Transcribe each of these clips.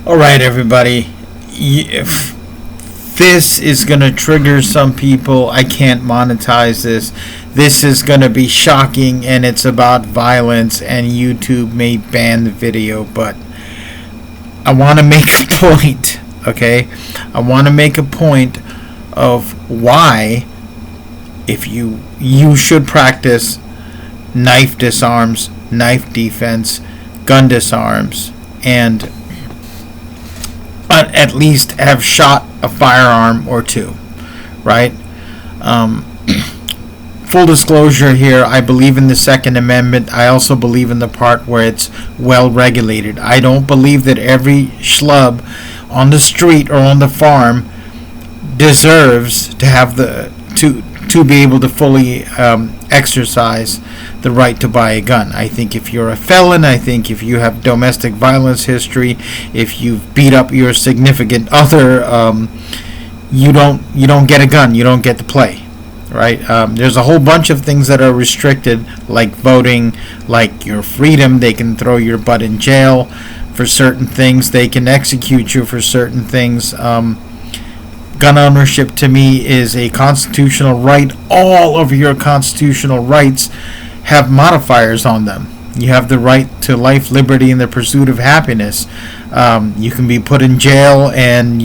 All right, everybody. If this is going to trigger some people, I can't monetize this. This is going to be shocking, and it's about violence, and YouTube may ban the video, but I want to make a point, okay? I want to make a point of why if you should practice knife disarms, knife defense, gun disarms, and at least have shot a firearm or two, right? Full disclosure here, I believe in the Second Amendment. I also believe in the part where it's well regulated. I don't believe that every schlub on the street or on the farm deserves to have to be able to fully exercise the right to buy a gun. I think if you're a felon, I think if you have domestic violence history, if you've beat up your significant other, you don't get a gun. You don't get to play, right? There's a whole bunch of things that are restricted, like voting, like your freedom. They can throw your butt in jail for certain things. They can execute you for certain things. Gun ownership to me is a constitutional right. All of your constitutional rights have modifiers on them. You have the right to life, liberty, and the pursuit of happiness. You can be put in jail, and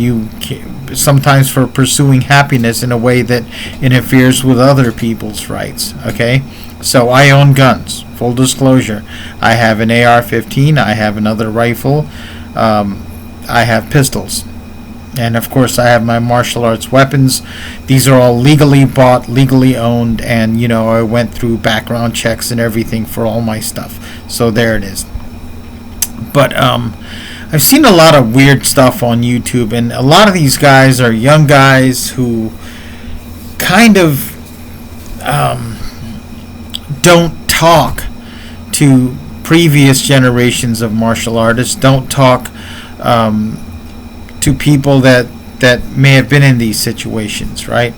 sometimes for pursuing happiness in a way that interferes with other people's rights. Okay, so I own guns. Full disclosure, I have an AR-15. I have another rifle. I have pistols. And of course, I have my martial arts weapons. These are all legally bought, legally owned, and I went through background checks and everything for all my stuff. So there it is. But I've seen a lot of weird stuff on YouTube, and a lot of these guys are young guys who kind of don't talk to previous generations of martial artists, don't talk to people that may have been in these situations, right?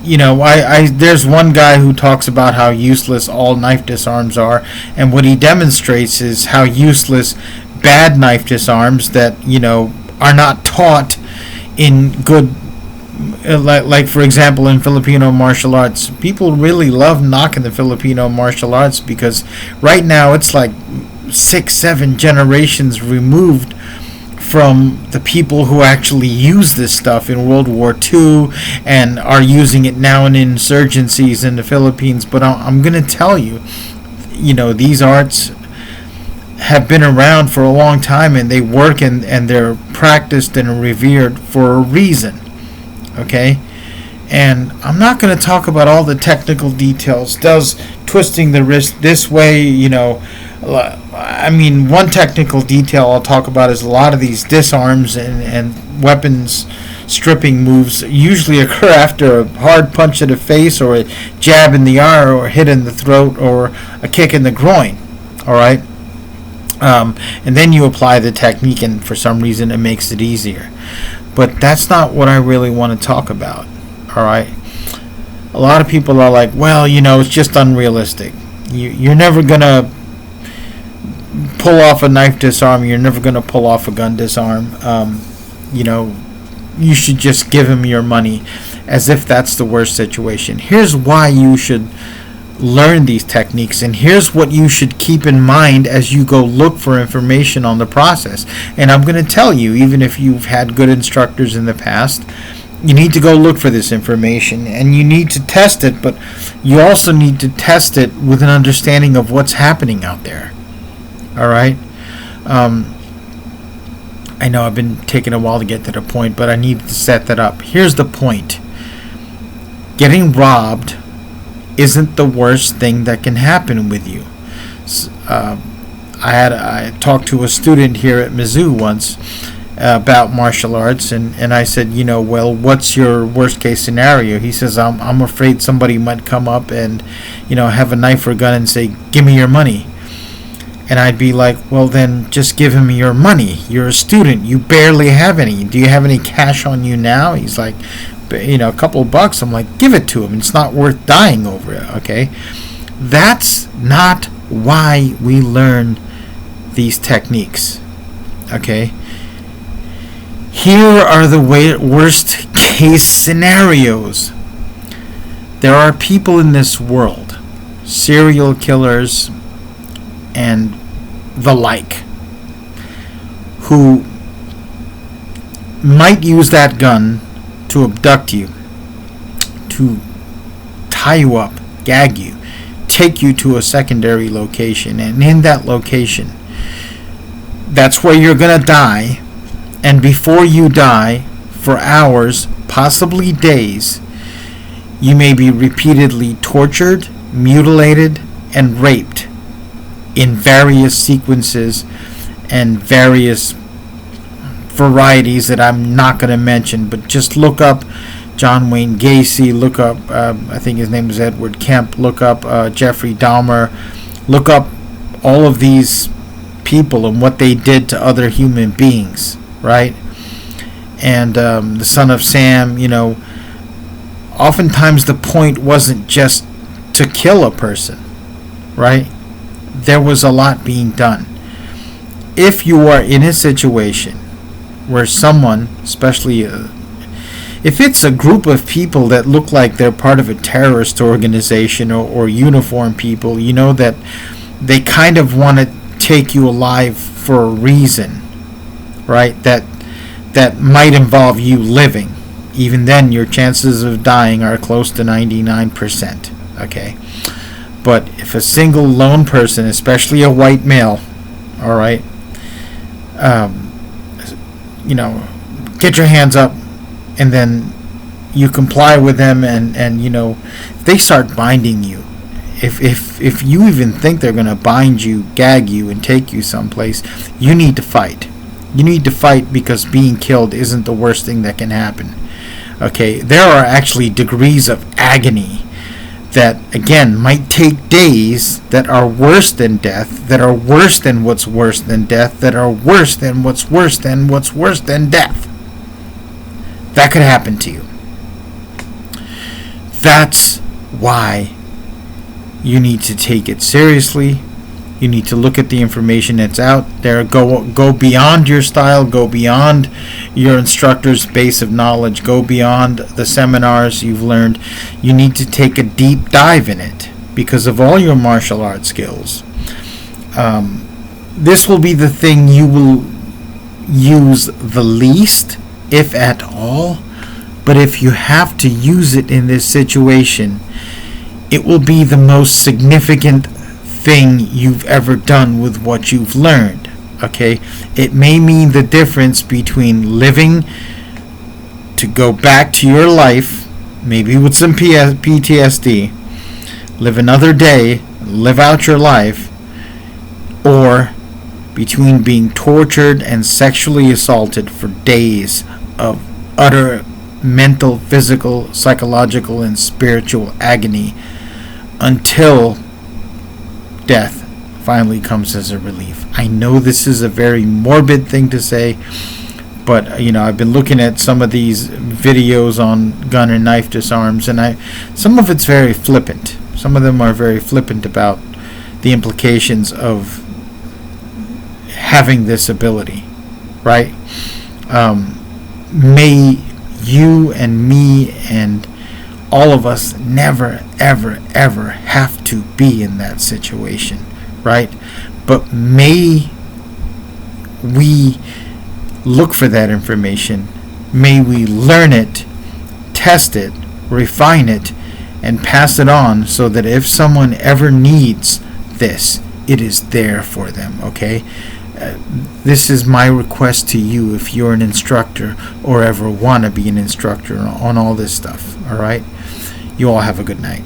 There's one guy who talks about how useless all knife disarms are, and what he demonstrates is how useless bad knife disarms that are not taught in good, like for example in Filipino martial arts. People really love knocking the Filipino martial arts because right now it's like 6-7 generations removed from the people who actually use this stuff in World War II and are using it now in insurgencies in the Philippines. But I'm going to tell you, these arts have been around for a long time, and they work and they're practiced and revered for a reason. Okay? And I'm not going to talk about all the technical details. Does twisting the wrist this way, one technical detail I'll talk about is a lot of these disarms and weapons stripping moves usually occur after a hard punch to the face or a jab in the eye or a hit in the throat or a kick in the groin. All right? And then you apply the technique, and for some reason it makes it easier. But that's not what I really want to talk about. All right? A lot of people are like, well, it's just unrealistic. You're never going to pull off a knife disarm. You're never going to pull off a gun disarm. You should just give him your money, as if that's the worst situation. Here's why you should learn these techniques, and here's what you should keep in mind as you go look for information on the process. And I'm going to tell you, even if you've had good instructors in the past, you need to go look for this information, and you need to test it, but you also need to test it with an understanding of what's happening out there. All right? I know I've been taking a while to get to the point, but I need to set that up. Here's the point. Getting robbed isn't the worst thing that can happen with you. I talked to a student here at Mizzou once about martial arts, and I said, well, what's your worst case scenario? He says, I'm afraid somebody might come up and have a knife or a gun and say, give me your money. And I'd be like, well, then just give him your money. You're a student. You barely have any. Do you have any cash on you now? He's like, a couple of bucks. I'm like, give it to him. It's not worth dying over it, okay? That's not why we learn these techniques. Okay? Here are the worst case scenarios. There are people in this world, serial killers and the like, who might use that gun to abduct you, to tie you up, gag you, take you to a secondary location, and in that location, that's where you're going to die. And before you die, for hours, possibly days, you may be repeatedly tortured, mutilated, and raped in various sequences and various varieties that I'm not going to mention. But just look up John Wayne Gacy, look up, I think his name is Edward Kemp, look up Jeffrey Dahmer, look up all of these people and what they did to other human beings, right? And the Son of Sam, oftentimes the point wasn't just to kill a person, right? There was a lot being done. If you are in a situation where someone, especially if it's a group of people that look like they're part of a terrorist organization or uniform people, you know that they kind of want to take you alive for a reason, right? That might involve you living. Even then, your chances of dying are close to 99%, okay? But if a single lone person, especially a white male, all right, get your hands up, and then you comply with them, and they start binding you. If you even think they're going to bind you, gag you, and take you someplace, you need to fight. You need to fight, because being killed isn't the worst thing that can happen. Okay, there are actually degrees of agony that, again, might take days, that are worse than death, that are worse than what's worse than death, that are worse than what's worse than what's worse than death. That could happen to you. That's why you need to take it seriously. You need to look at the information that's out there. Go beyond your style. Go beyond your instructor's base of knowledge. Go beyond the seminars you've learned. You need to take a deep dive in it because of all your martial arts skills. This will be the thing you will use the least, if at all. But if you have to use it in this situation, it will be the most significant thing you've ever done with what you've learned. Okay? It may mean the difference between living to go back to your life, maybe with some PTSD, live another day, live out your life, or between being tortured and sexually assaulted for days of utter mental, physical, psychological, and spiritual agony until death finally comes as a relief. I know this is a very morbid thing to say, but I've been looking at some of these videos on gun and knife disarms, and some of it's very flippant. Some of them are very flippant about the implications of having this ability, right? May you and me and all of us never, ever, ever have to be in that situation, right? But may we look for that information. May we learn it, test it, refine it, and pass it on so that if someone ever needs this, it is there for them, okay? This is my request to you if you're an instructor or ever want to be an instructor on all this stuff, all right? You all have a good night.